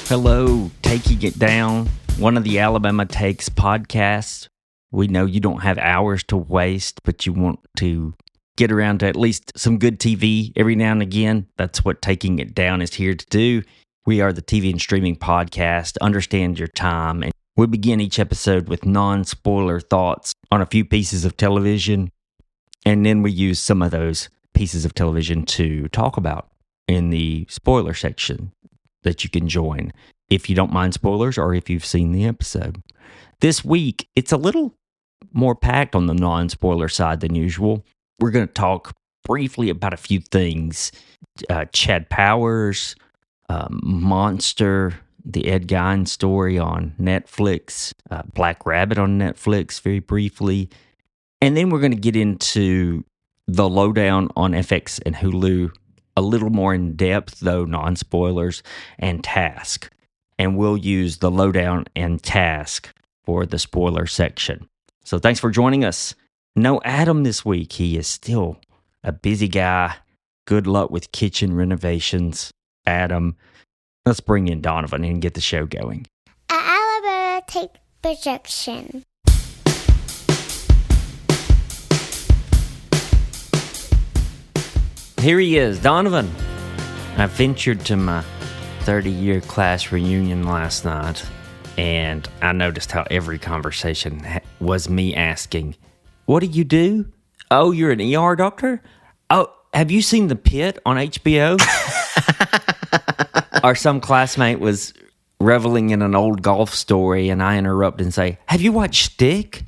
Hello, Taking It Down, one of the Alabama Takes podcasts. We know you don't have hours to waste, but you want to get around to at least some good TV every now and again. That's what Taking It Down is here to do. We are the TV and streaming podcast. Understand your time. And we begin each episode with non-spoiler thoughts on a few pieces of television. And then we use some of those pieces of television to talk about in the spoiler section that you can join if you don't mind spoilers or if you've seen the episode. This week, it's a little more packed on the non-spoiler side than usual. We're going to talk briefly about a few things. Chad Powers, Monster, the Ed Gein Story on Netflix, Black Rabbit on Netflix very briefly. And then we're going to get into the Lowdown on FX and Hulu, a little more in depth, though non-spoilers, and Task. And we'll use the Lowdown and Task for the spoiler section. So thanks for joining us. No Adam this week. He is still a busy guy. Good luck with kitchen renovations, Adam. Let's bring in Donovan and get the show going. Alabama Take Projection. Here he is, Donovan. I ventured to my 30-year class reunion last night, and I noticed how every conversation was me asking, "What do you do? Oh, you're an ER doctor? Oh, have you seen The Pit on HBO?" Or some classmate was reveling in an old golf story, and I interrupt and say, "Have you watched Stick?"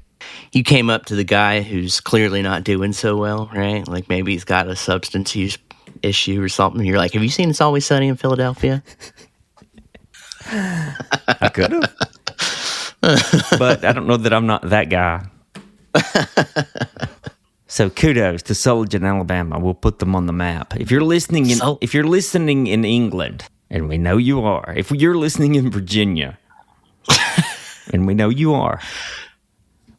You came up to the guy who's clearly not doing so well, right? Like maybe he's got a substance use issue or something. You're like, "Have you seen It's Always Sunny in Philadelphia?" I could have. But I don't know that I'm not that guy. So kudos to Sullivan, Alabama. We'll put them on the map. If you're listening in England, and we know you are, if you're listening in Virginia, and we know you are,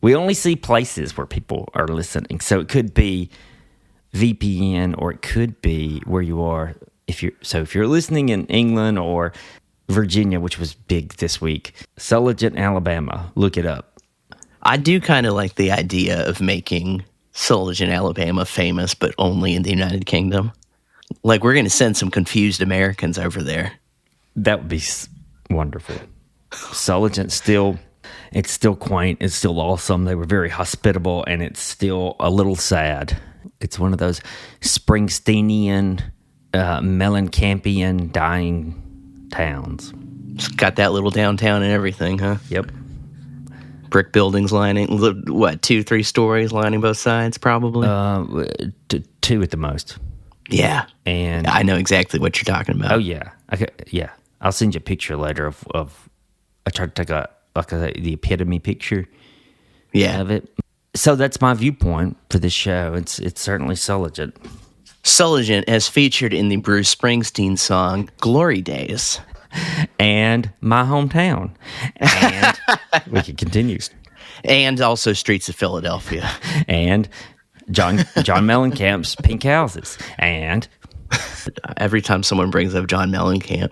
we only see places where people are listening. So it could be VPN, or it could be where you are. If you're listening in England or Virginia, which was big this week, Sullivan, Alabama, look it up. I do kind of like the idea of making Sullivan, Alabama famous, but only in the United Kingdom. Like we're going to send some confused Americans over there. That would be wonderful. Sullivan it's still quaint. It's still awesome. They were very hospitable, and it's still a little sad. It's one of those Springsteenian, Mellencampian dying towns. It's got that little downtown and everything, huh? Yep. Brick buildings lining, 2-3 stories lining both sides, probably? Two at the most. Yeah. And I know exactly what you're talking about. Oh, yeah. Yeah. I'll send you a picture later of I tried to take the epitome picture of it. So that's my viewpoint for this show. It's certainly Sullivan. Sullivan, as featured in the Bruce Springsteen song Glory Days. And My Hometown. And we can continue. And also Streets of Philadelphia. And John Mellencamp's Pink Houses. And every time someone brings up John Mellencamp,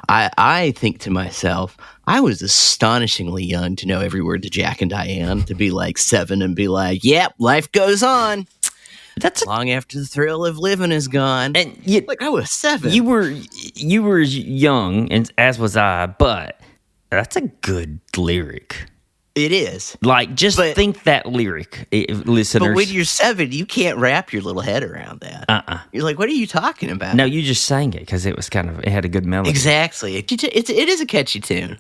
I think to myself, I was astonishingly young to know every word to Jack and Diane, to be like 7 and be like, "Yep, life goes on. That's long after the thrill of living is gone." And I was 7. You were young, and as was I, but that's a good lyric. It is. Think that lyric, listeners. But when you're 7, you can't wrap your little head around that. You're like, "What are you talking about?" No, you just sang it because it was it had a good melody. Exactly. It is a catchy tune.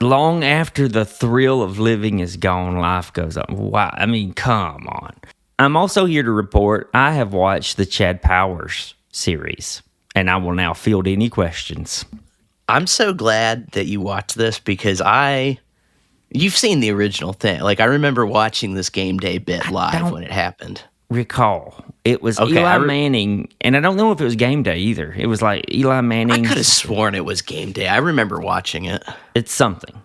Long after the thrill of living is gone, life goes on. Wow. I mean, come on. I'm also here to report I have watched the Chad Powers series, and I will now field any questions. I'm so glad that you watched this because you've seen the original thing. Like, I remember watching this game day bit live when it happened. Recall. It was Eli Manning, and I don't know if it was game day either. It was like Eli Manning. I could have sworn it was game day. I remember watching it. It's something.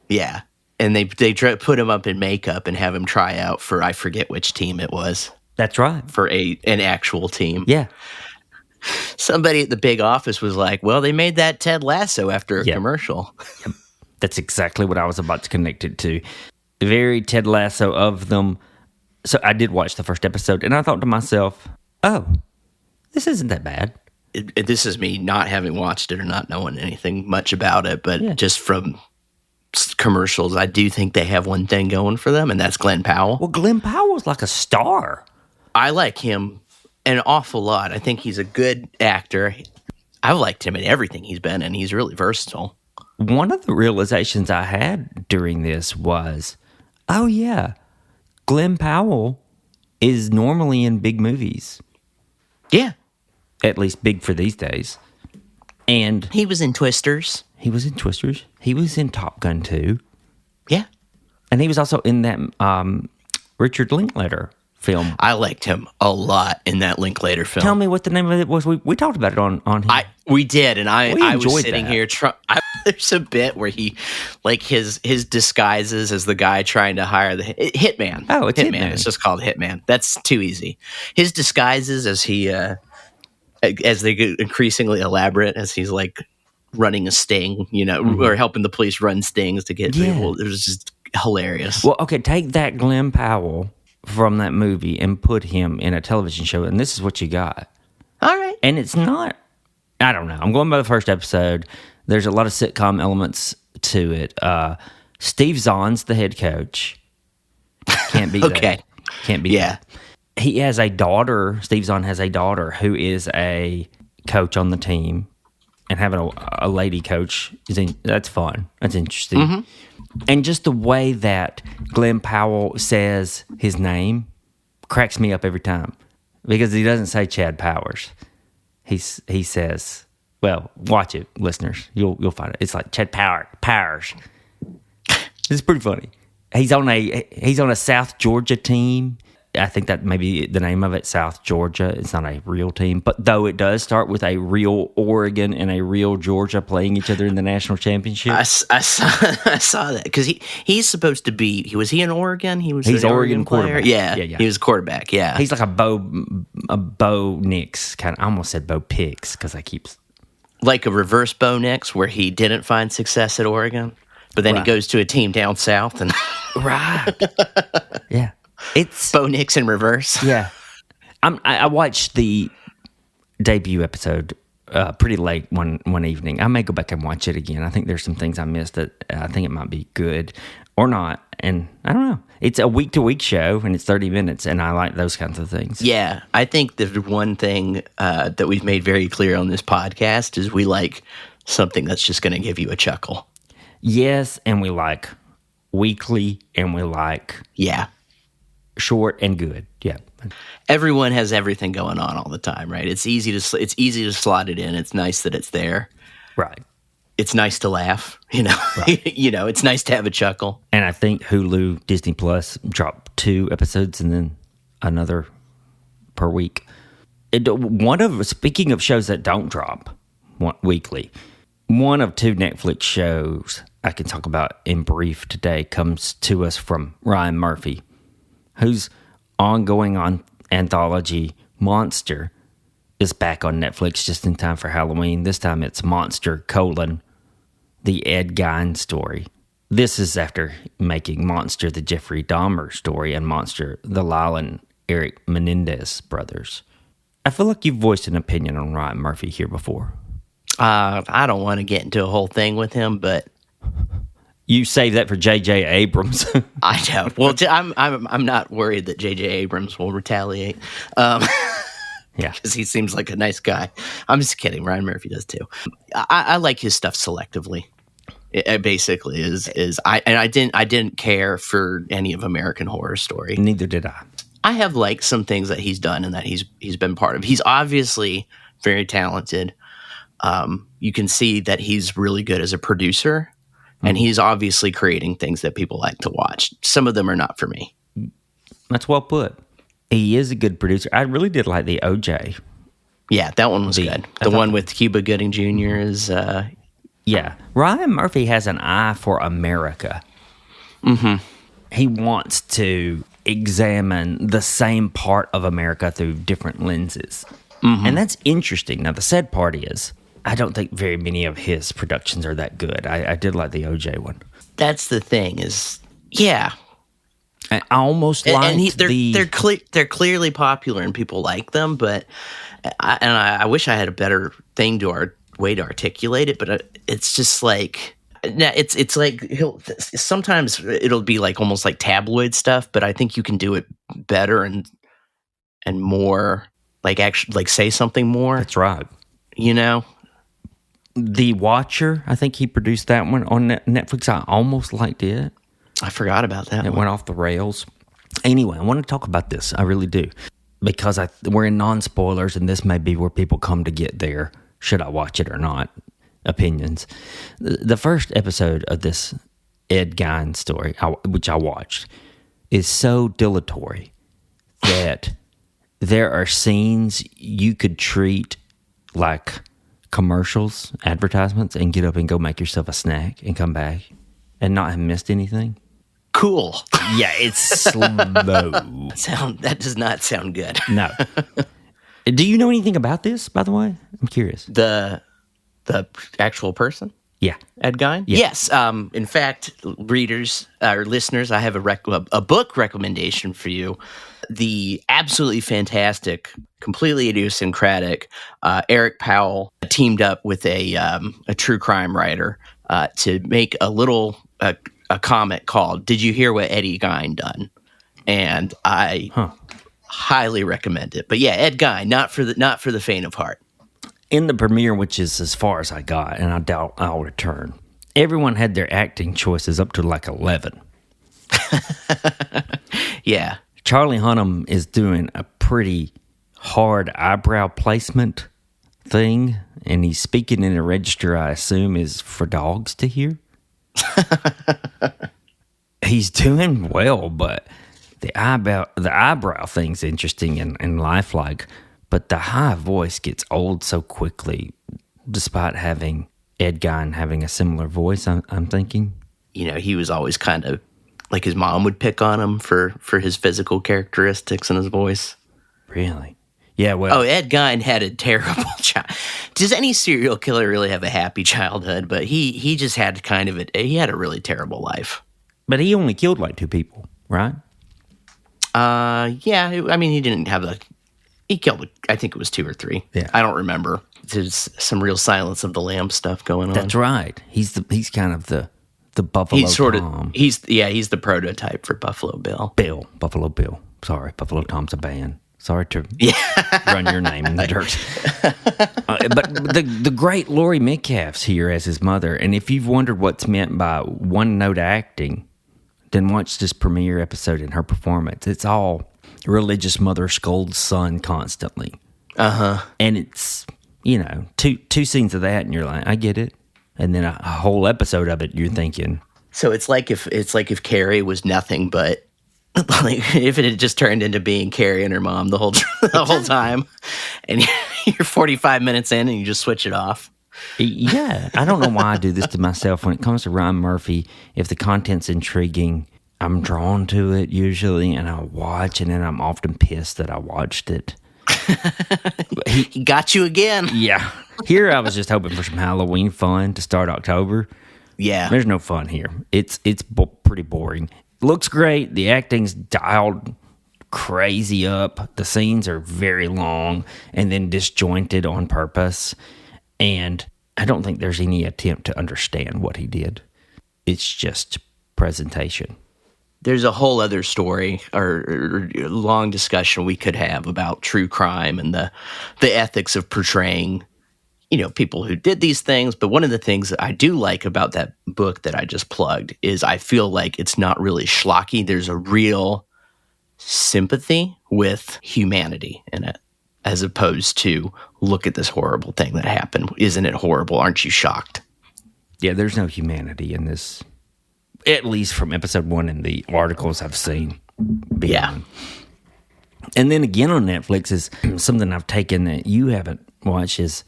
Yeah. And they put him up in makeup and have him try out for, I forget which team it was. That's right. For an actual team. Yeah. Somebody at the big office was like, well, they made that Ted Lasso after a commercial. That's exactly what I was about to connect it to. Very Ted Lasso of them. So I did watch the first episode, and I thought to myself, oh, this isn't that bad. This is me not having watched it or not knowing anything much about it, but just from commercials, I do think they have one thing going for them, and that's Glenn Powell. Well, Glenn Powell's like a star. I like him an awful lot. I think he's a good actor. I've liked him in everything he's been in. He's really versatile. One of the realizations I had during this was, oh yeah, Glenn Powell is normally in big movies. Yeah. At least big for these days. And he was in Twisters. He was in Twisters. He was in Top Gun 2. Yeah. And he was also in that Richard Linklater film. I liked him a lot in that Linklater film. Tell me what the name of it was. We talked about it on here. We did, and I was sitting that. here. There's a bit where he, like his disguises as the guy trying to hire the hitman. Oh, it's Hitman. It's just called Hitman. That's too easy. His disguises as they get increasingly elaborate as he's like running a sting, or helping the police run stings to get people. It was just hilarious. Well, okay, take that Glenn Powell from that movie and put him in a television show, and this is what you got. All right. And it's not, I don't know. I'm going by the first episode. There's a lot of sitcom elements to it. Steve Zahn's the head coach. Can't be okay. that. Can't be that. He has a daughter. Steve Zahn has a daughter who is a coach on the team, and having a lady coach that's fun. That's interesting. Mm-hmm. And just the way that Glenn Powell says his name cracks me up every time, because he doesn't say Chad Powers. He says, well, watch it, listeners. You'll find it. It's like Chad Powers. It's pretty funny. He's on a South Georgia team. I think that may be the name of it, South Georgia. It's not a real team, but though it does start with a real Oregon and a real Georgia playing each other in the national championship. I saw that because he's supposed to be. Was he in Oregon? He's an Oregon quarterback. Yeah. He was a quarterback. Yeah, he's like a Bo Nix kind of. I almost said Bo Pix because I keep like a reverse Bo Nix, where he didn't find success at Oregon, but then he goes to a team down south and right. Yeah. It's Bo Nix in reverse. Yeah. I watched the debut episode pretty late one evening. I may go back and watch it again. I think there's some things I missed that I think it might be good or not. And I don't know. It's a week-to-week show, and it's 30 minutes, and I like those kinds of things. Yeah. I think the one thing that we've made very clear on this podcast is we like something that's just going to give you a chuckle. Yes, and we like weekly, and we like... Yeah. Short and good, yeah. Everyone has everything going on all the time, right? It's easy to slot it in. It's nice that it's there, right? It's nice to laugh, Right. It's nice to have a chuckle. And I think Hulu, Disney Plus dropped 2 episodes and then another per week. Speaking of shows that don't drop weekly, one of 2 Netflix shows I can talk about in brief today comes to us from Ryan Murphy, whose ongoing anthology, Monster, is back on Netflix just in time for Halloween. This time it's Monster, the Ed Gein Story. This is after making Monster, the Jeffrey Dahmer story, and Monster, the Lyle and Eric Menendez brothers. I feel like you've voiced an opinion on Ryan Murphy here before. I don't want to get into a whole thing with him, but... You save that for J.J. Abrams. I don't. Well, I'm not worried that J.J. Abrams will retaliate. Yeah, because he seems like a nice guy. I'm just kidding. Ryan Murphy does too. I like his stuff selectively. It basically I didn't care for any of American Horror Story. Neither did I. I have liked some things that he's done and that he's been part of. He's obviously very talented. You can see that he's really good as a producer. And he's obviously creating things that people like to watch. Some of them are not for me. That's well put. He is a good producer. I really did like the OJ. Yeah, that one was good. The one with Cuba Gooding Jr. is... Yeah. Ryan Murphy has an eye for America. Mm-hmm. He wants to examine the same part of America through different lenses. And that's interesting. Now, the sad part is, I don't think very many of his productions are that good. I did like the OJ one. That's the thing is, yeah. I almost liked they're clearly popular and people like them, but I wish I had a better way to articulate it, but it's just like it's like sometimes it'll be like almost like tabloid stuff, but I think you can do it better and more like actually like say something more. That's right. You know, The Watcher. I think he produced that one on Netflix. I almost liked it. I forgot about that. It went off the rails. Anyway, I want to talk about this. I really do. Because we're in non-spoilers, and this may be where people come to get their should I watch it or not opinions. The first episode of this Ed Gein story, which I watched, is so dilatory that there are scenes you could treat like commercials, advertisements, and get up and go make yourself a snack and come back and not have missed anything. Cool. Yeah, it's slow. That does not sound good. No. Do you know anything about this, by the way? I'm curious. The actual person? Yeah. Ed Gein? Yeah. Yes. In fact, readers or listeners, I have a book recommendation for you. The absolutely fantastic, completely idiosyncratic Eric Powell teamed up with a true crime writer to make a comic called "Did You Hear What Eddie Gein Done?" And I highly recommend it. But yeah, Ed Gein, not for the faint of heart. In the premiere, which is as far as I got, and I doubt I'll return, everyone had their acting choices up to like 11. Yeah. Charlie Hunnam is doing a pretty hard eyebrow placement thing, and he's speaking in a register I assume is for dogs to hear. He's doing well, but the eyebrow thing's interesting and lifelike, but the high voice gets old so quickly, despite having Ed Gein having a similar voice, I'm thinking. You know, he was always kind of like his mom would pick on him for his physical characteristics and his voice. Really? Yeah, well... Oh, Ed Gein had a terrible child. Does any serial killer really have a happy childhood? But he just had he had a really terrible life. But he only killed like 2 people, right? Yeah. I mean, he didn't have he killed, I think it was 2 or 3. Yeah. I don't remember. There's some real Silence of the Lambs stuff going on. That's right. He's kind of the Buffalo Tom. He's the prototype for Buffalo Bill. Buffalo Bill. Sorry, Buffalo Tom's a band. Sorry to run your name in the dirt. But the great Laurie Metcalf's here as his mother, and if you've wondered what's meant by one-note acting, then watch this premiere episode in her performance. It's all religious mother scolds son constantly. Uh-huh. And it's, two scenes of that, and you're like, I get it. And then a whole episode of it, you're thinking. So it's like if Carrie was nothing but, like, if it had just turned into being Carrie and her mom the whole time, and you're 45 minutes in and you just switch it off. Yeah, I don't know why I do this to myself. When it comes to Ryan Murphy, if the content's intriguing, I'm drawn to it usually, and I watch, and then I'm often pissed that I watched it. He got you again. Yeah. Here I was just hoping for some Halloween fun to start October. Yeah. There's no fun here. It's pretty boring. Looks great. The acting's dialed crazy up. The scenes are very long and then disjointed on purpose. And I don't think there's any attempt to understand what he did. It's just presentation. There's a whole other story or long discussion we could have about true crime and the ethics of portraying, people who did these things. But one of the things that I do like about that book that I just plugged is I feel like it's not really schlocky. There's a real sympathy with humanity in it, as opposed to, look at this horrible thing that happened. Isn't it horrible? Aren't you shocked? Yeah, there's no humanity in this. At least from episode 1 in the articles I've seen. Yeah. And then again on Netflix is something I've taken that you haven't watched is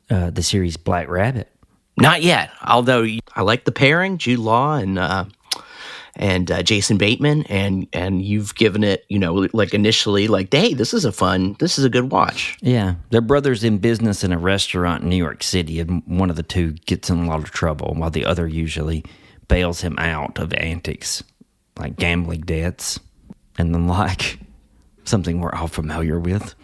the series Black Rabbit. Not yet, although I like the pairing, Jude Law and Jason Bateman, and you've given it, like initially, like, hey, this is a good watch. Yeah, their brother's in business in a restaurant in New York City, and one of the two gets in a lot of trouble, while the other usually bails him out of antics, like gambling debts, and then like something we're all familiar with.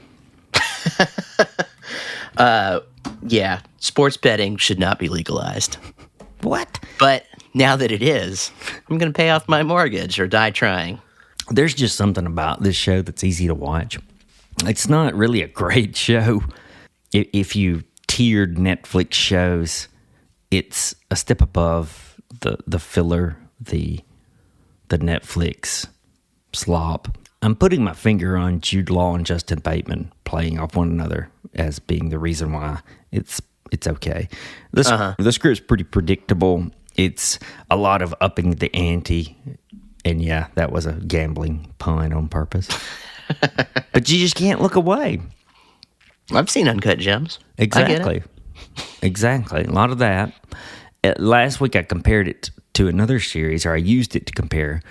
Yeah, sports betting should not be legalized. What? But now that it is, I'm going to pay off my mortgage or die trying. There's just something about this show that's easy to watch. It's not really a great show. If you tiered Netflix shows, it's a step above the filler, the Netflix slop. I'm putting my finger on Jude Law and Justin Bateman playing off one another as being the reason why it's okay. The script's pretty predictable. It's a lot of upping the ante. And yeah, that was a gambling pun on purpose. But you just can't look away. I've seen Uncut Gems. Exactly. Exactly. A lot of that. Last week I compared it to another series, or I used it to compare,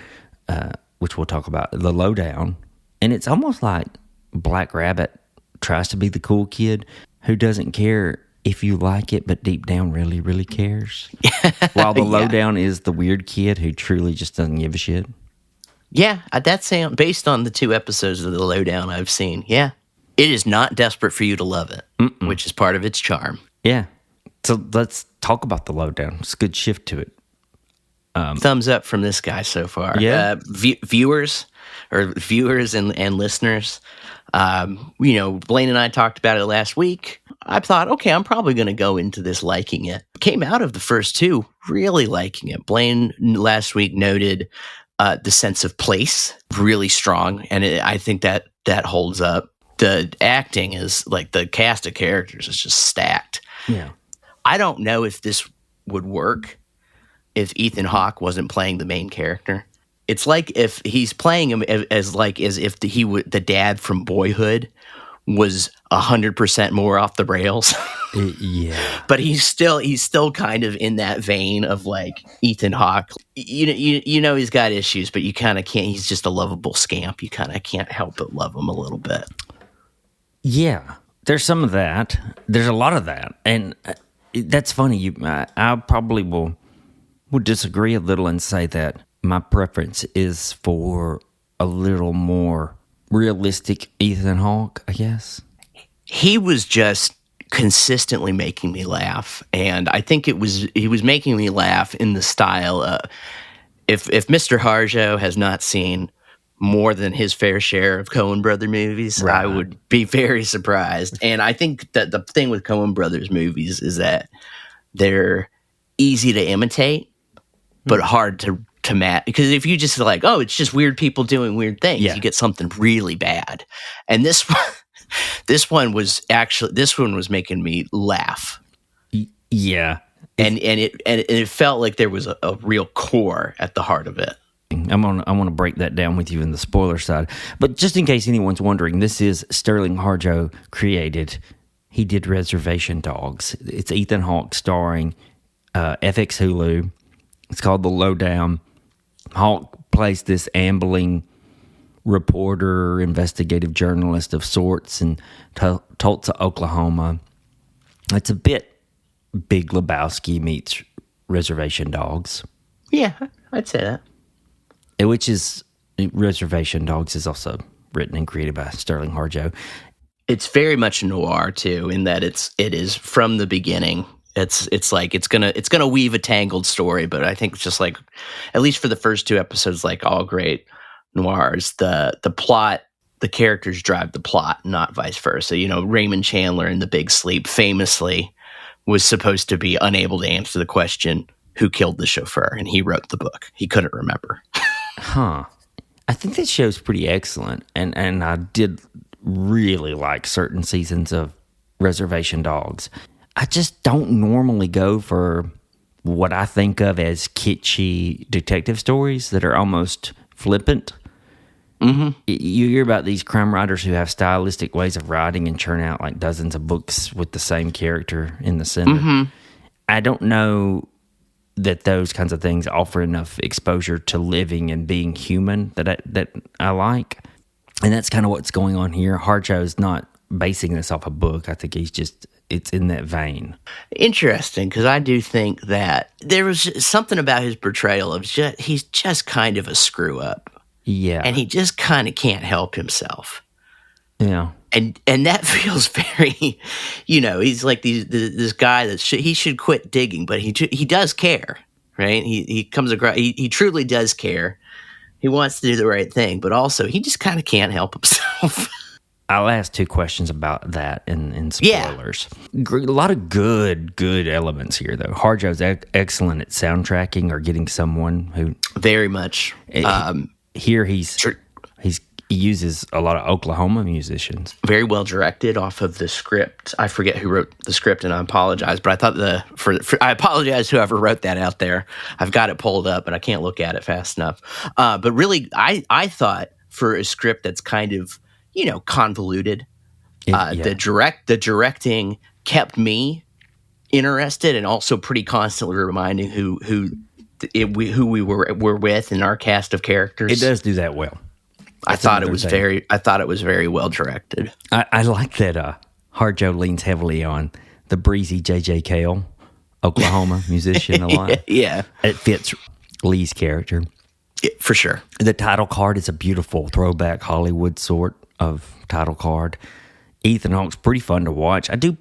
which we'll talk about, The Lowdown. And it's almost like Black Rabbit tries to be the cool kid who doesn't care if you like it, but deep down really, really cares. While The Lowdown is the weird kid who truly just doesn't give a shit. Yeah, that sound based on the 2 episodes of The Lowdown I've seen. Yeah, it is not desperate for you to love it, which is part of its charm. Yeah. So let's talk about The Lowdown. It's a good shift to it. Thumbs up from this guy so far. Yeah. Viewers and listeners. Blaine and I talked about it last week. I thought, okay, I'm probably going to go into this liking it. Came out of the first 2 really liking it. Blaine last week noted the sense of place really strong, and I think that holds up. The acting is like the cast of characters is just stacked. Yeah. I don't know if this would work if Ethan Hawke wasn't playing the main character. It's like if he's playing him as if the dad from Boyhood was 100% more off the rails. Yeah. But he's still kind of in that vein of like Ethan Hawke. You know he's got issues, but you kind of can't. He's just a lovable scamp. You kind of can't help but love him a little bit. Yeah. There's some of that. There's a lot of that, and that's funny. I probably will disagree a little and say that my preference is for a little more realistic Ethan Hawke, I guess. He was just consistently making me laugh, and I think he was making me laugh in the style if Mr. Harjo has not seen more than his fair share of Coen Brother movies, right, I would be very surprised. And I think that the thing with Coen Brothers movies is that they're easy to imitate, but hard to match. Because if you just like, oh, it's just weird people doing weird things, you get something really bad. And this one was making me laugh. Yeah. And it felt like there was a real core at the heart of it. I want to break that down with you in the spoiler side. But just in case anyone's wondering, this is Sterling Harjo created. He did Reservation Dogs. It's Ethan Hawke starring FX Hulu. It's called The Lowdown. Hawke plays this ambling reporter, investigative journalist of sorts in Tulsa, Oklahoma. It's a bit Big Lebowski meets Reservation Dogs. Yeah, I'd say that. Which is, Reservation Dogs is also written and created by Sterling Harjo. It's very much noir too, in that it is from the beginning. It's like it's gonna weave a tangled story, but I think it's just like, at least for the first 2 episodes, like all great noirs, the plot, the characters drive the plot, not vice versa. Raymond Chandler in The Big Sleep famously was supposed to be unable to answer the question, who killed the chauffeur, and he wrote the book. He couldn't remember. Huh. I think this show's pretty excellent, and I did really like certain seasons of Reservation Dogs. I just don't normally go for what I think of as kitschy detective stories that are almost flippant. Mm-hmm. You hear about these crime writers who have stylistic ways of writing and churn out like dozens of books with the same character in the center. Mm-hmm. I don't know that those kinds of things offer enough exposure to living and being human that I like. And that's kind of what's going on here. Harjo's not basing this off a book. I think it's in that vein. Interesting, because I do think that there was something about his portrayal of he's just kind of a screw up. Yeah. And he just kind of can't help himself. Yeah. And that feels very, he's like this guy that he should quit digging, but he does care, right? He comes across, he truly does care. He wants to do the right thing, but also he just kind of can't help himself. I'll ask 2 questions about that in spoilers. Yeah. A lot of good elements here, though. Harjo's excellent at soundtracking or getting someone who... Very much. Here he uses a lot of Oklahoma musicians. Very well directed off of the script. I forget who wrote the script, and I apologize, but I thought I apologize whoever wrote that out there. I've got it pulled up, but I can't look at it fast enough. But really, I thought for a script that's kind of, convoluted, the directing kept me interested, and also pretty constantly reminding who we were with in our cast of characters. It does do that well. I thought it was very well directed. I like that Harjo leans heavily on the breezy J.J. Cale, Oklahoma musician a lot. Yeah. It fits Lee's character. Yeah, for sure. The title card is a beautiful throwback Hollywood sort of title card. Ethan Hawke's pretty fun to watch. I do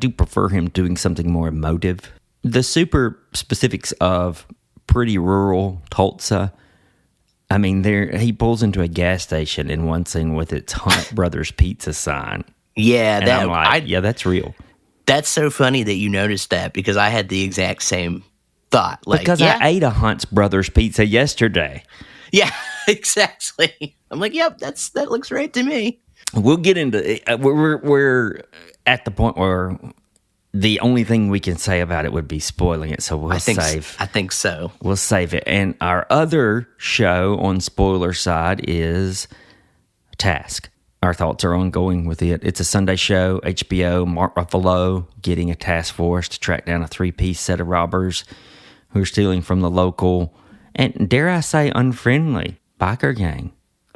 prefer him doing something more emotive. The super specifics of pretty rural Tulsa. I mean, he pulls into a gas station in one scene with its Hunt Brothers Pizza sign. Yeah, and I'm like, yeah, that's real. That's so funny that you noticed that, because I had the exact same thought. Because I ate a Hunt Brothers Pizza yesterday. Yeah, exactly. I'm like, yep, that looks right to me. We'll get into we're at the point where the only thing we can say about it would be spoiling it, so we'll save. I think so. We'll save it. And our other show on spoiler side is Task. Our thoughts are ongoing with it. It's a Sunday show, HBO, Mark Ruffalo getting a task force to track down a 3-piece set of robbers who are stealing from the local, and dare I say, unfriendly biker gang.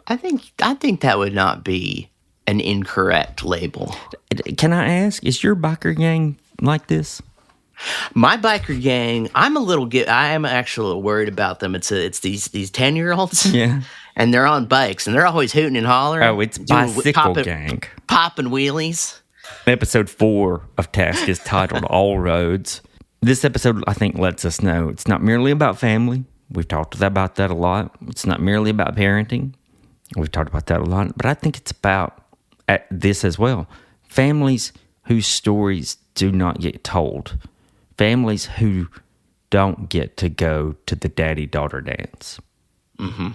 I think that would not be an incorrect label. Can I ask, is your biker gang like this? My biker gang, I am actually worried about them. It's these 10-year-olds. Yeah. And they're on bikes, and they're always hooting and hollering. Oh, it's bicycle gang. Popping wheelies. Episode 4 of Task is titled All Roads. This episode, I think, lets us know it's not merely about family. We've talked about that a lot. It's not merely about parenting. We've talked about that a lot. But I think it's about this as well. Families whose stories do not get told. Families who don't get to go to the daddy-daughter dance. Mm-hmm.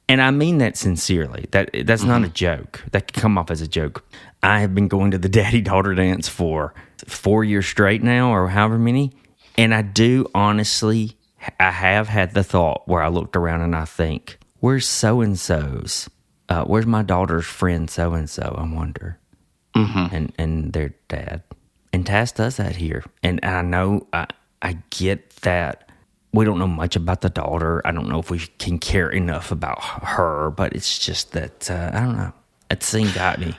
And I mean that sincerely. That's not a joke. That can come off as a joke. I have been going to the daddy-daughter dance for 4 years straight now, or however many. And I do honestly, I have had the thought where I looked around and I think, where's so-and-so's? Where's my daughter's friend so-and-so, I wonder? Mm-hmm. And their dad. And Task does that here. And I know, I get that. We don't know much about the daughter. I don't know if we can care enough about her, but it's just that, I don't know. That scene got me.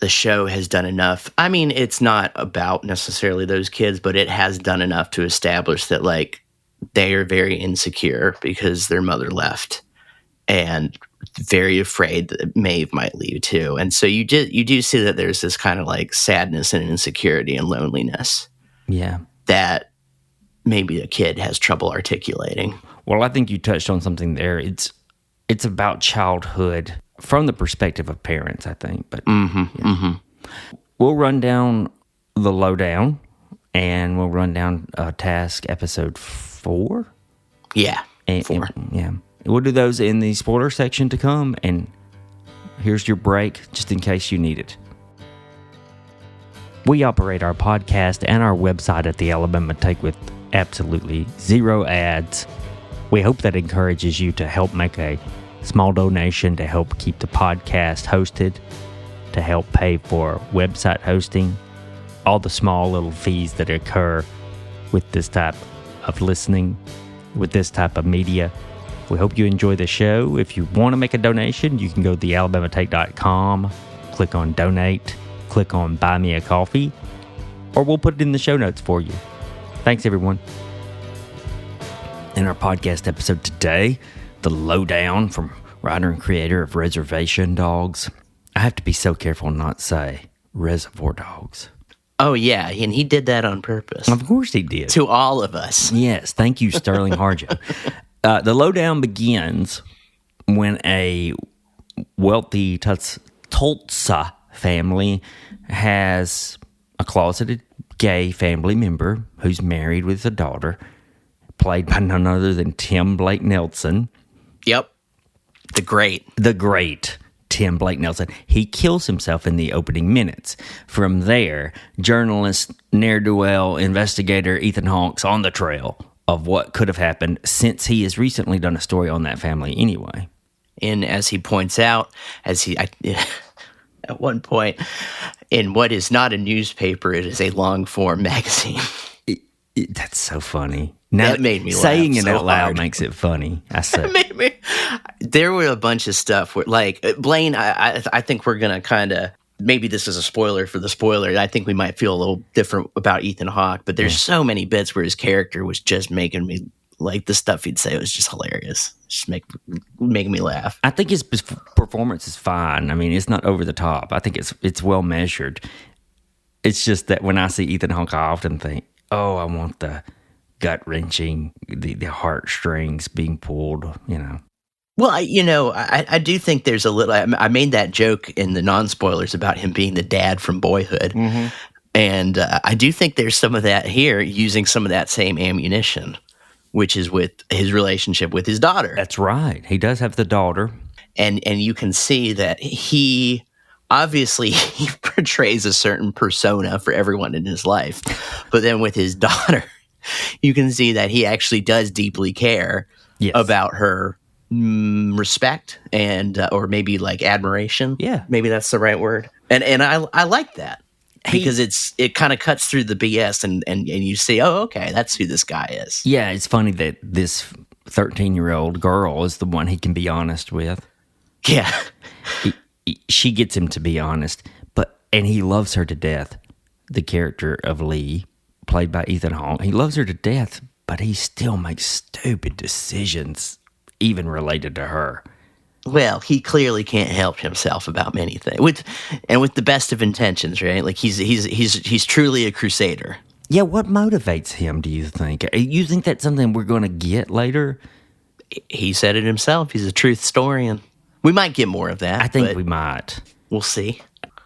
The show has done enough. I mean, it's not about necessarily those kids, but it has done enough to establish that, like, they are very insecure because their mother left and very afraid that Maeve might leave too. And so you do see that there's this kind of like sadness and insecurity and loneliness. Yeah. That maybe a kid has trouble articulating. Well, I think you touched on something there. It's about childhood from the perspective of parents, I think. But We'll run down the Lowdown, and we'll run down Task episode 4. Yeah, 4. Yeah. We'll do those in the spoiler section to come, and here's your break, just in case you need it. We operate our podcast and our website at the Alabama Take with absolutely 0 ads. We hope that encourages you to help make a small donation to help keep the podcast hosted, to help pay for website hosting, all the small little fees that occur with this type of listening with this type of media. We hope you enjoy the show. If you want to make a donation, you can go to thealabamatake.com, click on donate, click on buy me a coffee, or we'll put it in the show notes for you. Thanks, everyone. In our podcast episode today, the Lowdown from writer and creator of Reservation Dogs. I have to be so careful not to say Reservoir Dogs. Oh, yeah, and he did that on purpose. Of course he did. To all of us. Yes, thank you, Sterling Harjo. The Lowdown begins when a wealthy Tulsa family has a closeted gay family member who's married with a daughter, played by none other than Tim Blake Nelson. Yep. The great Tim Blake Nelson. He kills himself in the opening minutes. From there, journalist, ne'er-do-well, investigator Ethan Hawke's on the trail of what could have happened, since he has recently done a story on that family anyway. And as he points out, at one point, in what is not a newspaper, it is a long-form magazine. That's so funny. Now, that made me laugh. Saying it so out loud hard. makes it funny. I said, It made me. There were a bunch of stuff where, like, Blaine, I think we're going to kind of, maybe this is a spoiler for the spoiler. I think we might feel a little different about Ethan Hawke, but there's so many bits where his character was just making me, like, the stuff he'd say was just hilarious. Just making me laugh. I think his performance is fine. I mean, it's not over the top. I think it's well measured. It's just that when I see Ethan Hawke, I often think, oh, I want the gut-wrenching, the heartstrings being pulled, you know. Well, I do think there's a little. I made that joke in the non-spoilers about him being the dad from Boyhood, and I do think there's some of that here, using some of that same ammunition, which is with his relationship with his daughter. That's right. He does have the daughter, and you can see that he portrays a certain persona for everyone in his life, but then with his daughter, you can see that he actually does deeply care about her respect and or maybe like admiration. Yeah, maybe that's the right word. And I like that because it kind of cuts through the BS and you see, oh, okay, that's who this guy is. Yeah, it's funny that this 13-year-old girl is the one he can be honest with. Yeah, she gets him to be honest, and he loves her to death. The character of Lee, played by Ethan Hawke, he loves her to death, but he still makes stupid decisions, even related to her. Well, he clearly can't help himself about many things, with the best of intentions, right? Like he's truly a crusader. Yeah, what motivates him? Do you think? You think that's something we're going to get later? He said it himself. He's a truth historian. We might get more of that. I think we might. We'll see.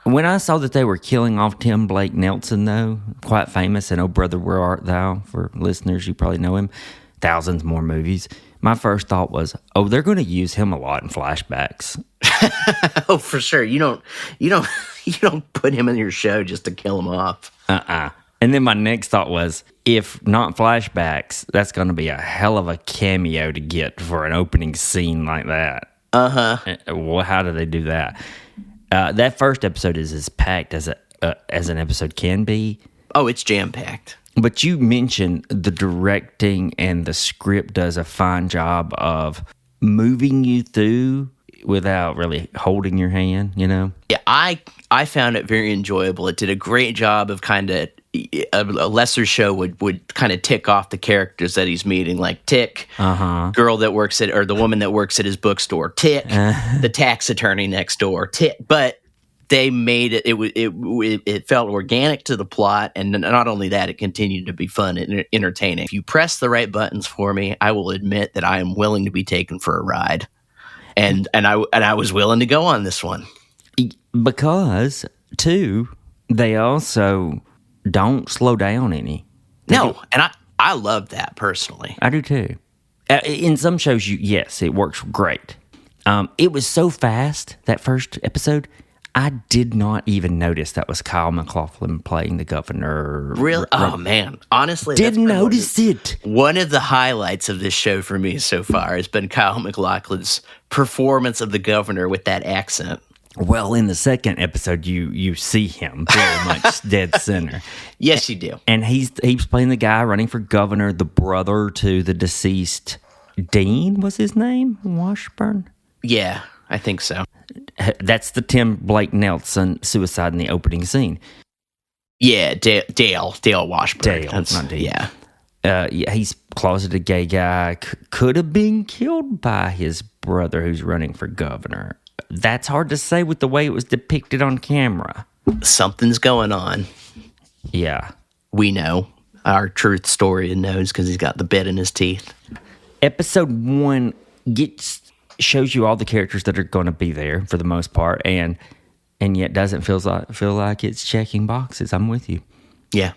When I saw that they were killing off Tim Blake Nelson, though, quite famous, and Oh Brother, Where Art Thou? For listeners, you probably know him. Thousands more movies. My first thought was, oh, they're going to use him a lot in flashbacks. Oh, for sure. You don't put him in your show just to kill him off. And then my next thought was, if not flashbacks, that's going to be a hell of a cameo to get for an opening scene like that. Well, how do they do that? That first episode is as packed as an episode can be. Oh, it's jam-packed. But you mentioned the directing and the script does a fine job of moving you through without really holding your hand, you know? Yeah, I found it very enjoyable. It did a great job of kind of a lesser show would kind of tick off the characters that he's meeting, like tick, girl that works at, or the woman that works at his bookstore, tick, the tax attorney next door, tick. But they made it felt organic to the plot, and not only that, it continued to be fun and entertaining. If you press the right buttons for me, I will admit that I am willing to be taken for a ride, and I was willing to go on this one because too, they also don't slow down any. No, and I love that personally. I do too. In some shows, yes, it works great. It was so fast, that first episode, I did not even notice that was Kyle MacLachlan playing the governor. Really? Oh, man. Honestly, didn't notice it. One of the highlights of this show for me so far has been Kyle MacLachlan's performance of the governor with that accent. Well, in the second episode, you see him very much dead center. Yes, you do. And he's playing the guy running for governor, the brother to the deceased Dean was his name? Washburn? Yeah, I think so. That's the Tim Blake Nelson suicide in the opening scene. Yeah, Dale Washburn. Dale, not Dean. Yeah. Yeah, he's closeted gay guy. Could have been killed by his brother who's running for governor. That's hard to say with the way it was depicted on camera. Something's going on. Yeah. We know. Our truth historian knows because he's got the bit in his teeth. Episode 1 shows you all the characters that are going to be there for the most part, and yet doesn't feel like it's checking boxes. I'm with you. Yeah.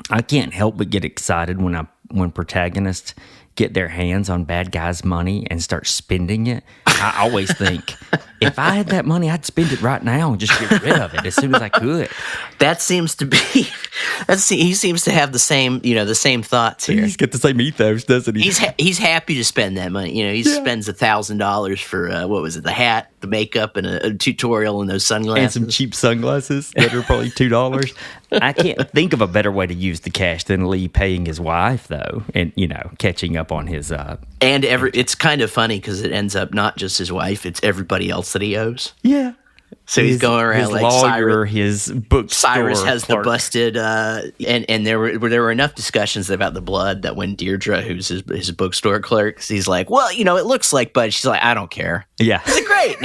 I can't help but get excited when protagonists get their hands on bad guys' money and start spending it. I always think, if I had that money, I'd spend it right now and just get rid of it as soon as I could. That seems to be. He seems to have the same thoughts here. He's got the same ethos, doesn't he? He's happy to spend that money. He spends $1,000 for what was it? The hat, the makeup, and a tutorial, and those sunglasses, and some cheap sunglasses that are probably $2. I can't think of a better way to use the cash than Lee paying his wife, though, and catching up on his. And it's kind of funny because it ends up not just his wife; it's everybody else that he owes. Yeah. So he's going around his like lawyer, his bookstore Cyrus has clerk. the busted, and there were enough discussions about the blood that when Deirdre, who's his bookstore clerk, he's like, well, it looks like blood. She's like, I don't care. Yeah. He's like, great.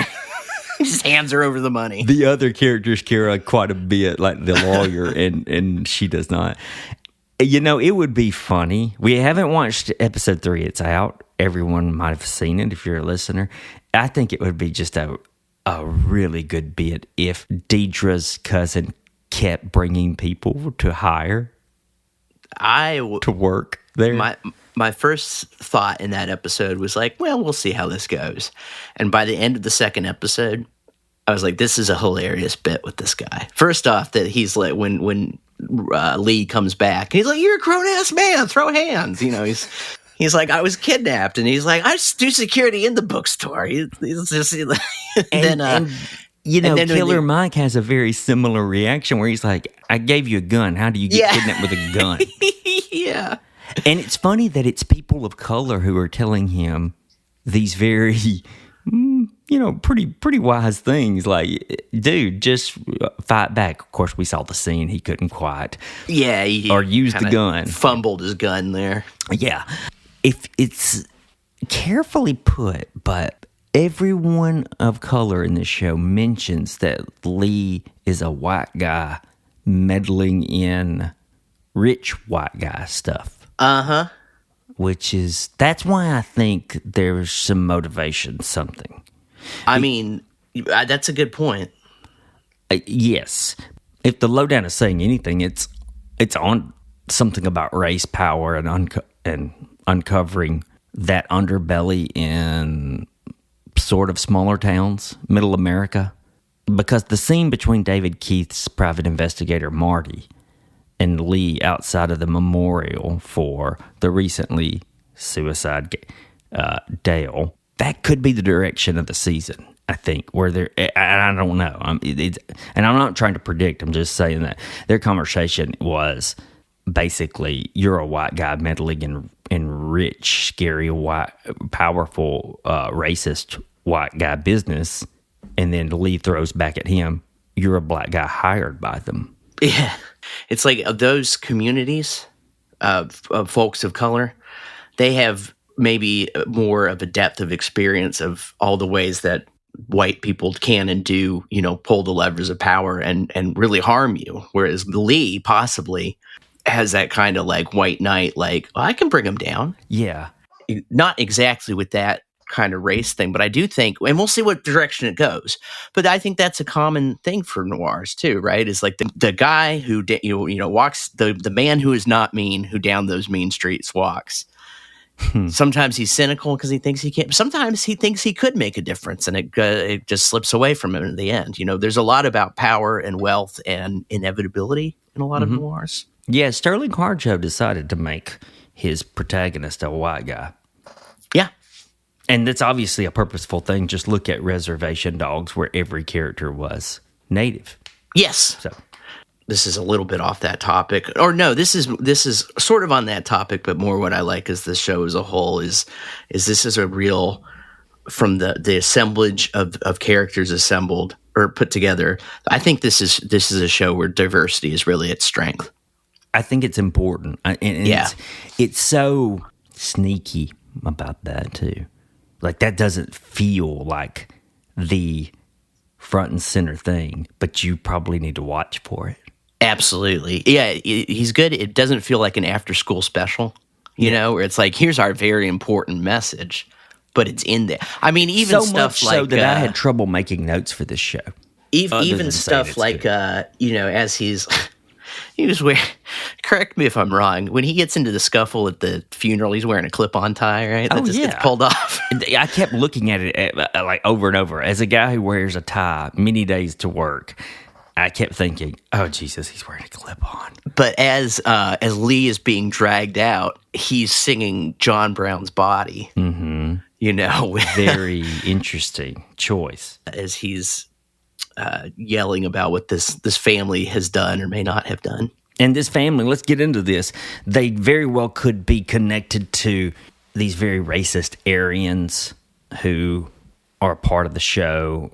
He just hands her over the money. The other characters care quite a bit, like the lawyer, and she does not. It would be funny. We haven't watched episode 3. It's out. Everyone might have seen it if you're a listener. I think it would be just a really good bit if Deidre's cousin kept bringing people to hire to work there. My first thought in that episode was like, well, we'll see how this goes. And by the end of the second episode, I was like, this is a hilarious bit with this guy. First off, that he's like, when Lee comes back, he's like, you're a grown-ass man, throw hands. He's like, I was kidnapped. And he's like, I just do security in the bookstore. He's just, and Killer Mike has a very similar reaction where he's like, I gave you a gun. How do you get kidnapped with a gun? Yeah. And it's funny that it's people of color who are telling him these very, pretty wise things. Like, dude, just fight back. Of course, we saw the scene. He couldn't quite. Yeah. Or use the gun. Fumbled his gun there. Yeah. If it's carefully put, but everyone of color in this show mentions that Lee is a white guy meddling in rich white guy stuff. Uh-huh. That's why I think there's some motivation, something. I mean, that's a good point. Yes. If the Lowdown is saying anything, it's on something about race, power, and uncovering that underbelly in sort of smaller towns, middle America. Because the scene between David Keith's private investigator, Marty, and Lee outside of the memorial for the recently suicide Dale, that could be the direction of the season, I think, where they're, I don't know. And I'm not trying to predict, I'm just saying that their conversation was basically, you're a white guy meddling in rich, scary, white, powerful, racist white guy business, and then Lee throws back at him, you're a black guy hired by them. Yeah. It's like those communities of folks of color, they have maybe more of a depth of experience of all the ways that white people can and do, pull the levers of power and really harm you. Whereas Lee possibly has that kind of like white knight, like, well, I can bring him down. Yeah. Not exactly with that kind of race thing, but I do think, and we'll see what direction it goes, but I think that's a common thing for noirs too, right? Is like the guy who walks, the man who is not mean, who down those mean streets walks. Sometimes he's cynical because he thinks he can't. Sometimes he thinks he could make a difference, and it just slips away from him in the end. There's a lot about power and wealth and inevitability in a lot of noirs. Yeah, Sterling Harjo decided to make his protagonist a white guy. Yeah. And that's obviously a purposeful thing. Just look at Reservation Dogs, where every character was native. Yes. So this is a little bit off that topic. Or no, this is sort of on that topic, but more what I like is the show as a whole is this is a real, from the assemblage of characters assembled or put together. I think this is a show where diversity is really its strength. I think it's important. And it's so sneaky about that too. Like, that doesn't feel like the front and center thing, but you probably need to watch for it. Absolutely. Yeah, he's good. It doesn't feel like an after-school special, you know, where it's like, here's our very important message, but it's in there. I mean, even so stuff much like... so that I had trouble making notes for this show. Even stuff like, as he was wearing... Correct me if I'm wrong. When he gets into the scuffle at the funeral, he's wearing a clip-on tie, right? That just gets pulled off. I kept looking at it like over and over. As a guy who wears a tie many days to work, I kept thinking, "Oh Jesus, he's wearing a clip-on." But as Lee is being dragged out, he's singing John Brown's Body. Mm-hmm. You know, very interesting choice. As he's yelling about what this family has done or may not have done. And this family, let's get into this. They very well could be connected to these very racist Aryans who are a part of the show.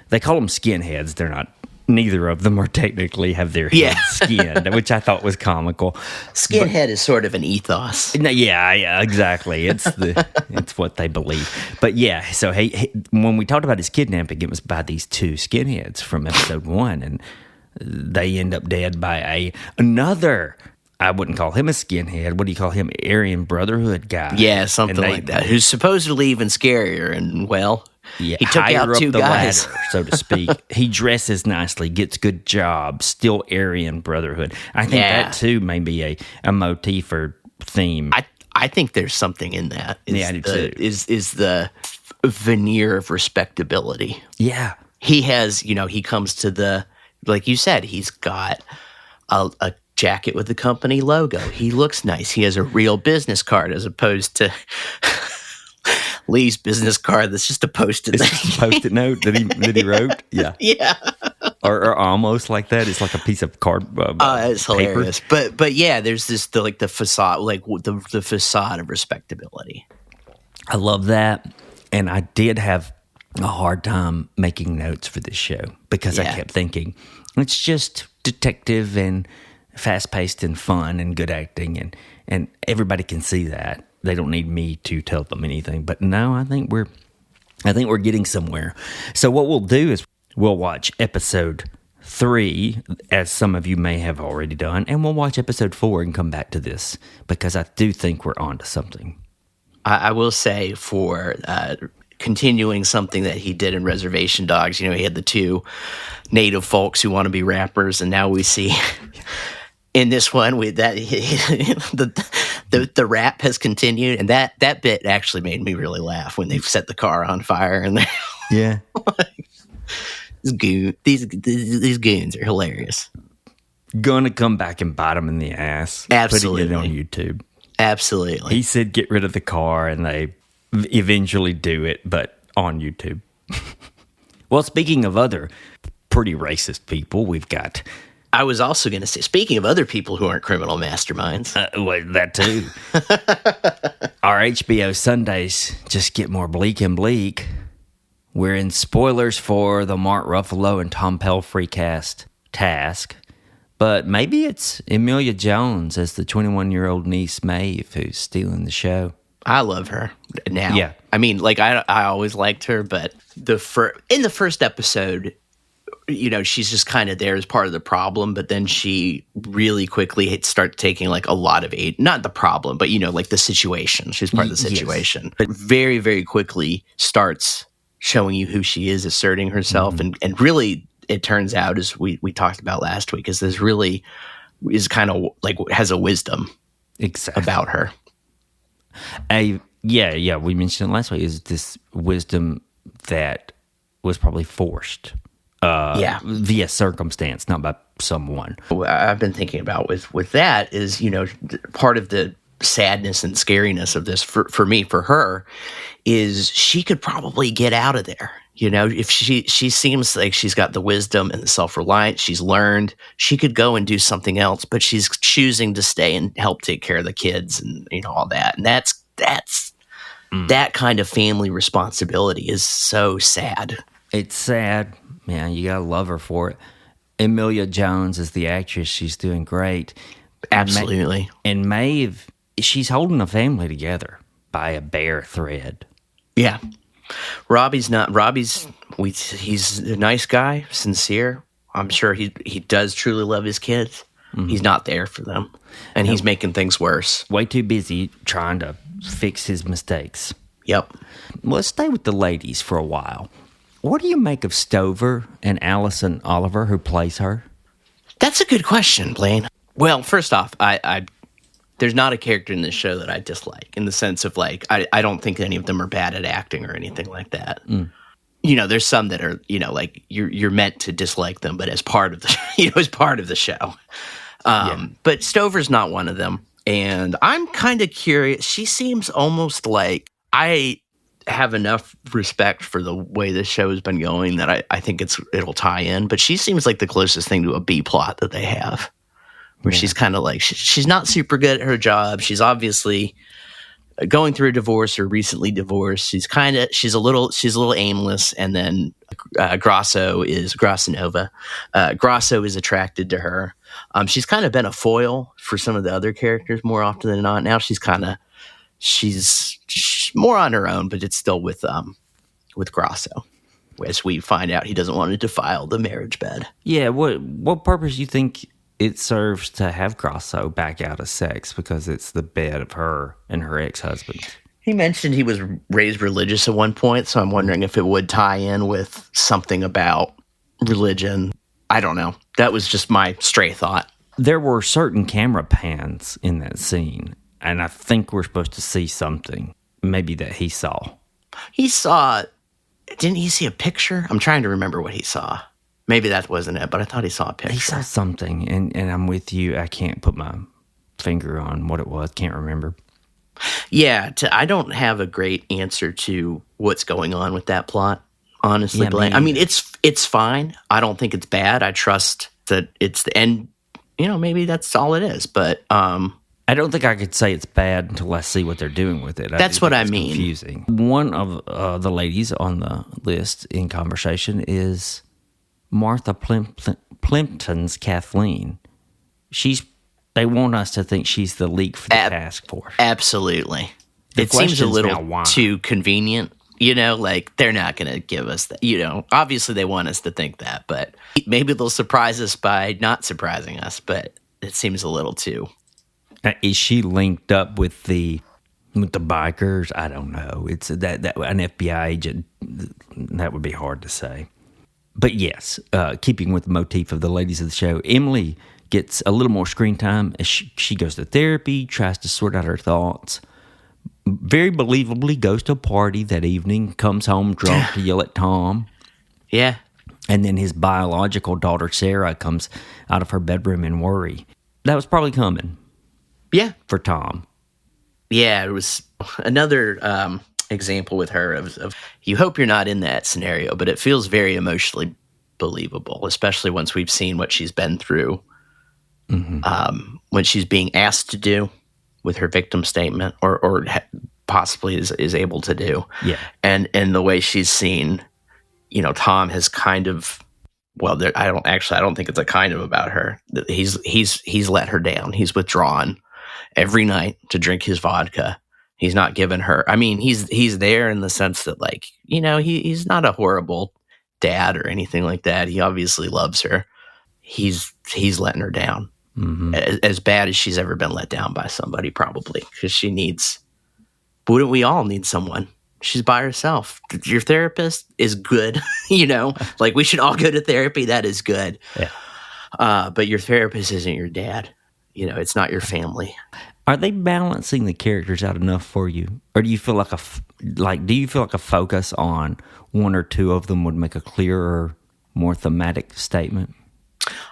They call them skinheads. They're not. Neither of them are technically have their heads skinned, which I thought was comical. Skinhead is sort of an ethos. Yeah, exactly. It's what they believe. But yeah, so when we talked about his kidnapping, it was by these two skinheads from episode 1, and they end up dead by another. I wouldn't call him a skinhead. What do you call him? Aryan Brotherhood guy. Yeah, something like that. Who's supposedly even scarier, and he took out two guys, ladder, so to speak. He dresses nicely, gets good jobs, still Aryan Brotherhood. I think that too may be a motif or theme. I think there's something in that. I do too. Is the veneer of respectability. Yeah. He has, he comes to like you said, he's got a jacket with the company logo. He looks nice. He has a real business card as opposed to Lee's business card that's just a post-it note that he wrote. Yeah. Yeah. Or almost like that. It's like a piece of card. It's paper. Hilarious. But yeah, there's this the facade, like the facade of respectability. I love that, and I did have a hard time making notes for this show because I kept thinking it's just detective and fast-paced and fun and good acting, and everybody can see that. They don't need me to tell them anything. But no, I think we're getting somewhere. So what we'll do is we'll watch episode 3, as some of you may have already done, and we'll watch episode 4 and come back to this because I do think we're onto something. I will say for continuing something that he did in Reservation Dogs, he had the two native folks who want to be rappers, and now we see in this one the rap has continued, and that bit actually made me really laugh when they set the car on fire and they're these goons are hilarious. Gonna come back and bite them in the ass. Absolutely. Putting it on YouTube. Absolutely. He said get rid of the car, and they eventually do it, but on YouTube. Well, speaking of other pretty racist people, we've got... I was also going to say, speaking of other people who aren't criminal masterminds. That too. Our HBO Sundays just get more bleak and bleak. We're in spoilers for the Mark Ruffalo and Tom Pelphrey cast Task. But maybe it's Emilia Jones as the 21-year-old niece Maeve who's stealing the show. I love her now. Yeah. I mean, like, I always liked her, but in the first episode, she's just kind of there as part of the problem, but then she really quickly starts taking, like, a lot of aid. Not the problem, but, like, the situation. She's part of the situation. Yes. But very, very quickly starts showing you who she is, asserting herself, and really... It turns out, as we talked about last week, is this really is kind of like has a wisdom about her. We mentioned it last week. Is this wisdom that was probably forced, via circumstance, not by someone. What I've been thinking about with that is, part of the sadness and scariness of this for me, for her, is she could probably get out of there. You know, if she seems like she's got the wisdom and the self-reliance, she's learned, she could go and do something else, but she's choosing to stay and help take care of the kids and, you know, all that. And that's that kind of family responsibility is so sad. It's sad. Man, you gotta love her for it. Emilia Jones is the actress. She's doing great. Absolutely. And Maeve, she's holding a family together by a bare thread. Yeah. Robbie's he's a nice guy, sincere. I'm sure he does truly love his kids. Mm-hmm. He's not there for them, and he's making things worse. Way too busy trying to fix his mistakes. Yep. Let's stay with the ladies for a while. What do you make of Stover and Allison Oliver, who plays her? That's a good question, Blaine. Well, first off, I there's not a character in this show that I dislike, in the sense of, like, I don't think any of them are bad at acting or anything like that. Mm. You know, there's some that are, you know, like you're meant to dislike them, but as part of the, you know, as part of the show. But Stover's not one of them, and I'm kind of curious. She seems almost like, I have enough respect for the way this show has been going that I think it'll tie in, but she seems like the closest thing to a B plot that they have. Where she's kind of like, she's not super good at her job. She's obviously going through a divorce or recently divorced. She's a little aimless. And then Grasso is attracted to her. She's kind of been a foil for some of the other characters more often than not. Now she's more on her own, but it's still with Grasso. As we find out, he doesn't want to defile the marriage bed. Yeah. What purpose do you think it serves to have Grasso back out of sex, because it's the bed of her and her ex-husband? He mentioned he was raised religious at one point, so I'm wondering if it would tie in with something about religion. I don't know. That was just my stray thought. There were certain camera pans in that scene, and I think we're supposed to see something, maybe that he saw. Didn't he see a picture? I'm trying to remember what he saw. Maybe that wasn't it, but I thought he saw a picture. He saw something, and I'm with you. I can't put my finger on what it was. Can't remember. Yeah, I don't have a great answer to what's going on with that plot, honestly, Blaine. I mean, it's fine. I don't think it's bad. I trust that it's the end. You know, maybe that's all it is. But I don't think I could say it's bad until I see what they're doing with it. That's what I mean. Confusing. One of the ladies on the list in conversation is Martha Plimpton's Kathleen. They want us to think she's the leak for the task force. Absolutely. It seems a little too convenient, you know, like they're not going to give us that, you know. Obviously they want us to think that, but maybe they'll surprise us by not surprising us, but it seems a little too. Is she linked up with the bikers? I don't know. It's that an FBI agent, that would be hard to say. But yes, keeping with the motif of the ladies of the show, Emily gets a little more screen time as she goes to therapy, tries to sort out her thoughts. Very believably goes to a party that evening, comes home drunk to yell at Tom. Yeah. And then his biological daughter, Sarah, comes out of her bedroom in worry. That was probably coming. Yeah. For Tom. Yeah, it was another example with her of you hope you're not in that scenario, but it feels very emotionally believable, especially once we've seen what she's been through. Mm-hmm. When she's being asked to do with her victim statement or possibly is able to do. Yeah. And the way she's seen, you know, Tom has kind of, well, I don't think it's a kind of about her. He's let her down. He's withdrawn every night to drink his vodka. He's not giving her, I mean, he's there in the sense that, like, you know, he's not a horrible dad or anything like that. He obviously loves her. He's letting her down. Mm-hmm. As bad as she's ever been let down by somebody, probably, because wouldn't we all need someone? She's by herself. Your therapist is good, you know, like we should all go to therapy. That is good. Yeah. But your therapist isn't your dad. You know, it's not your family. Are they balancing the characters out enough for you? Or do you feel like a focus on one or two of them would make a clearer, more thematic statement?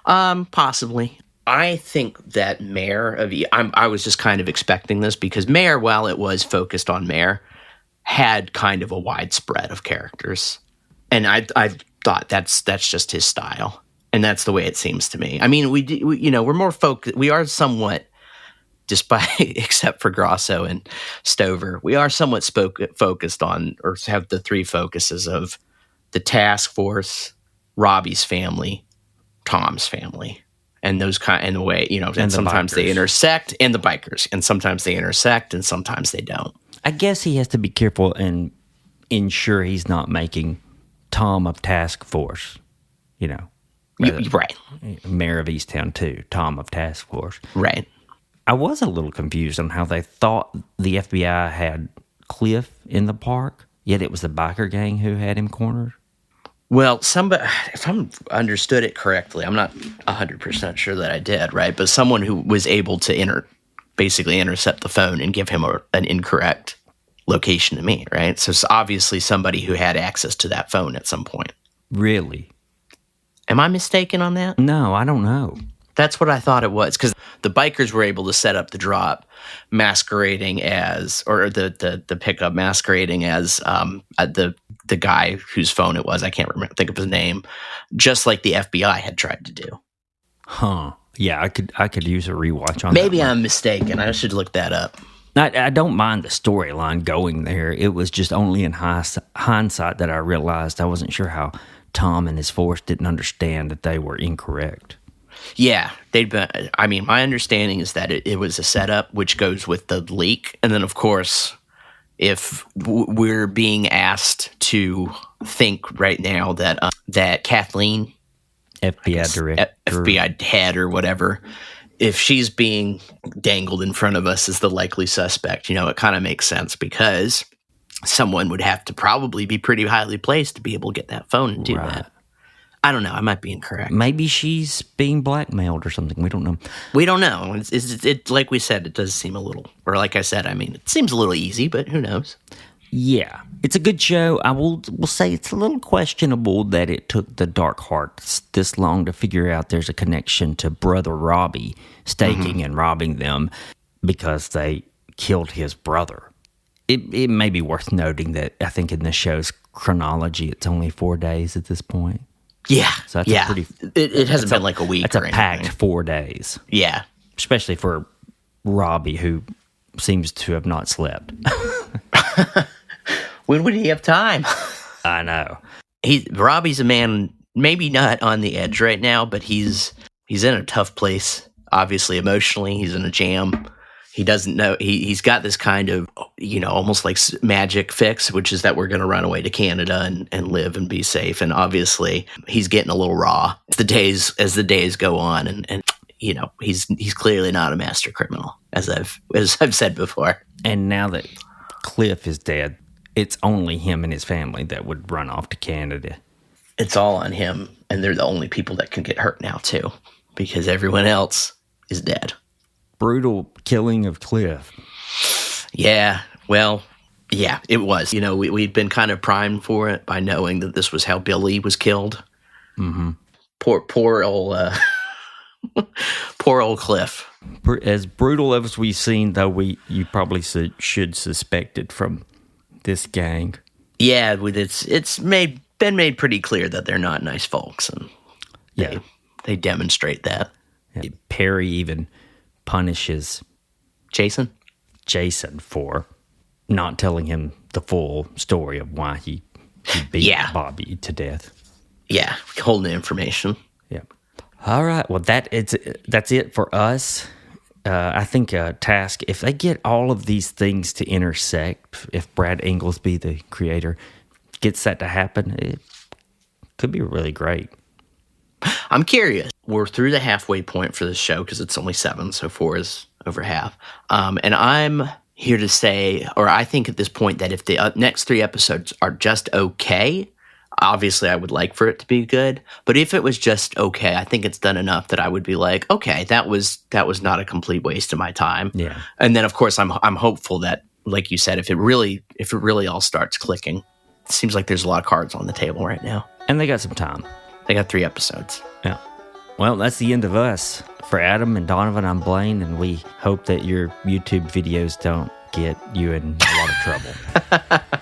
Possibly. I think that Mare of I was just kind of expecting this because Mare, while it was focused on Mare, had kind of a wide spread of characters, and I thought that's just his style, and that's the way it seems to me. I mean, we're more focused. We are somewhat, despite except for Grosso and Stover, we are somewhat focused on, or have the three focuses of the task force, Robbie's family, Tom's family. And those and the way, and sometimes they intersect, and the bikers, and sometimes they intersect, and sometimes they don't. I guess he has to be careful and ensure he's not making Tom of Task Force, Right. Mayor of Easttown too, Tom of Task Force. Right. I was a little confused on how they thought the FBI had Cliff in the park, yet it was the biker gang who had him cornered. Well, if I understood it correctly, I'm not 100% sure that I did, right? But someone who was able to basically intercept the phone and give him an incorrect location to me, right? So it's obviously somebody who had access to that phone at some point. Really? Am I mistaken on that? No, I don't know. That's what I thought it was, because the bikers were able to set up the drop masquerading as, or the pickup masquerading as the guy whose phone it was. I can't think of his name, just like the FBI had tried to do. Huh. Yeah, I could use a rewatch on that. Maybe I'm mistaken. I should look that up. I don't mind the storyline going there. It was just only in hindsight that I realized I wasn't sure how Tom and his force didn't understand that they were incorrect. Yeah, my understanding is that it was a setup, which goes with the leak. And then, of course, if we're being asked to think right now that Kathleen, FBI director, FBI head or whatever, if she's being dangled in front of us as the likely suspect, it kind of makes sense because someone would have to probably be pretty highly placed to be able to get that phone and do that. I don't know. I might be incorrect. Maybe she's being blackmailed or something. We don't know. We don't know. It's like we said, it does seem a little, or like I said, it seems a little easy, but who knows? Yeah. It's a good show. I will say it's a little questionable that it took the Dark Hearts this long to figure out there's a connection to Brother Robbie staking and robbing them because they killed his brother. It may be worth noting that I think in the show's chronology, it's only 4 days at this point. Yeah, so that's it hasn't been like a week. That's a packed 4 days. Yeah, especially for Robbie, who seems to have not slept. When would he have time? I know. Robbie's a man, maybe not on the edge right now, but he's in a tough place. Obviously, emotionally, he's in a jam. He doesn't know. He's got this kind of, almost like magic fix, which is that we're going to run away to Canada and live and be safe. And obviously, he's getting a little raw as the days go on. And he's clearly not a master criminal, as I've said before. And now that Cliff is dead, it's only him and his family that would run off to Canada. It's all on him, and they're the only people that can get hurt now too, because everyone else is dead. Brutal killing of Cliff. Yeah, well, yeah, it was. We'd been kind of primed for it by knowing that this was how Billy was killed. Mm-hmm. Poor old Cliff. As brutal as we've seen, though, you probably should suspect it from this gang. Yeah, it's been made pretty clear that they're not nice folks, and they demonstrate that. Yeah. Perry even punishes Jason for not telling him the full story of why he beat Bobby to death. Yeah, holding the information. Yeah. All right. Well, that's it for us. I think Task, if they get all of these things to intersect, if Brad Inglesby, the creator, gets that to happen, it could be really great. I'm curious. We're through the halfway point for this show because it's only 7, so 4 is over half. And I'm here to say, or I think at this point, that if the next 3 episodes are just okay, obviously I would like for it to be good. But if it was just okay, I think it's done enough that I would be like, okay, that was not a complete waste of my time. Yeah. And then of course I'm hopeful that, like you said, if it really all starts clicking, it seems like there's a lot of cards on the table right now. And they got some time. They got 3 episodes. Yeah. Well, that's the end of us. For Adam and Donovan, I'm Blaine, and we hope that your YouTube videos don't get you in a lot of trouble.